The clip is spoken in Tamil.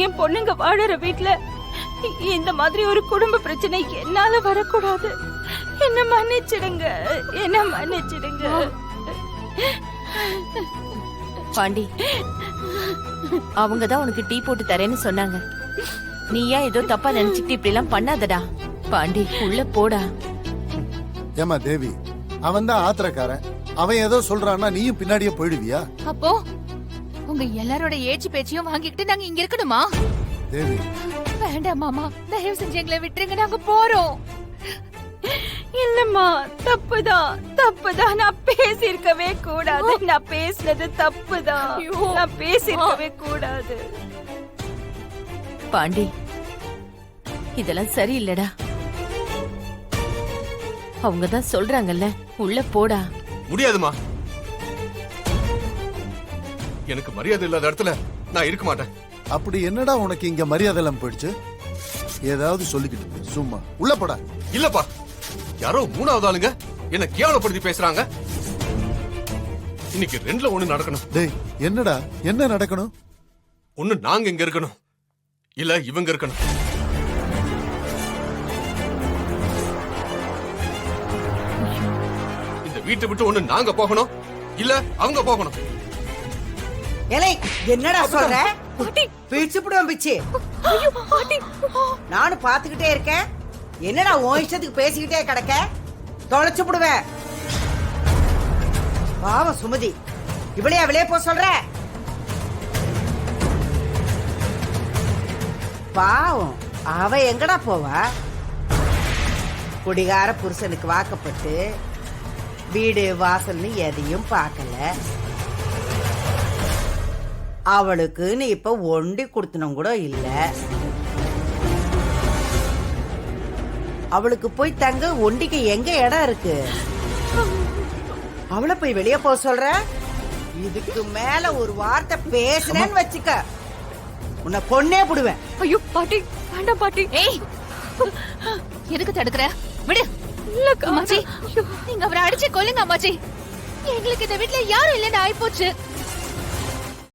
என் பொண்ணுங்க வாழற வீட்ல இந்த மாதிரி ஒரு குடும்ப பிரச்சனை என்னால வரக்கூடாது. என்ன மன்னிச்சிடுங்க, என்ன மன்னிச்சிடுங்க. பாண்டி, அவங்கதான் உனக்கு டீ போட்டு தரேன்னு சொன்னாங்க. நீயா ஏதோ தப்பா நினைச்சுக்கிட்டு இப்படி எல்லாம் பண்ணாதடா. பாண்டி, உள்ள போடா. ஏமா தேவி, அவன் தான் ஆத்திரக்காரன். அவன் ஏதோ சொல்றான்னா நீயும் பின்னாடியே போயிடுவியா? அப்போ உங்க எல்லாரோட ஏச்சு பேச்சையும் வாங்கிக்கிட்டு நாங்க இங்க இருக்கணுமா? தேவி, வேண்டாம் மாமா, தயவு செஞ்சு எங்களை விட்டுருங்க, நாங்க போறோம். இல்லம்மா, தப்புதான் தப்புதான். நான் பேசியிருக்கவே கூடாது. நான் பேசினது தப்புதான். நான் பேசியிருக்கவே கூடாது. பாண்டி, இதெல்லாம் சரியில்லடா. அவங்கதான் சொல்றாங்கல்ல, உள்ள போடா. முடியாதுமா, எனக்கு மரியாதை இல்லாத இடத்துல நான் இருக்க மாட்டேன். அப்படி என்னடா உனக்கு இங்க மரியாதை எல்லாம் போயிடுச்சு? ஏதாவது சொல்லிக்கிட்டு போ, சும்மா உள்ள போடா. இல்லப்பா, யாரோ மூணாவது ஆளுங்க என்ன கேவலப்படுத்தி பேசுறாங்க. இன்னைக்கு ரெண்டுல ஒண்ணு நடக்கணும். டேய், என்னடா என்ன நடக்கணும்? ஒண்ணு நாங்க இங்க இருக்கணும், இல்ல இவங்க இருக்கணும். இந்த வீட்டை விட்டு ஒண்ணு நாங்க போகணும், இல்ல அவங்க போகணும். ஏலே, என்னடா சொல்ற? பிடிச்சு புடுவேன் பிச்சு. நானும் பாத்துக்கிட்டே இருக்கேன். என்னடா உன் இஷ்டத்துக்கு பேசிக்கிட்டே கிடக்க? தொலைச்சு புடுவேன். பாவம் சுமதி, இவளையா வெளியே போ சொல்ற? பாவம், அவ எங்கடா போவா? குடிகார புருஷனுக்கு வாக்கப்பட்டு வீடு வாசல்னு எதையும் பார்க்கல. அவளுக்கு நீ இப்ப ஒண்டி கொடுத்தனும் கூட இல்ல. அவளுக்கு போய் தங்க ஒண்டிக்கு எங்க இடம் இருக்கு? அவளை போய் வெளியே போக சொல்ற? இதுக்கு மேல ஒரு வார்த்தை பேசுறேன்னு வச்சுக்க, உன்னை கொன்னே புடுவேன். ஐயோ பாட்டி, வேண்டாம் பாட்டி. ஏய், எதுக்கு தடுக்கற? விடு. இல்ல அம்மாச்சி, நீங்க அவரை அடிச்சு கொல்லுங்க அம்மாச்சி. எங்களுக்கு இந்த வீட்ல யாரும் இல்லன்னு ஆயிப்போச்சு.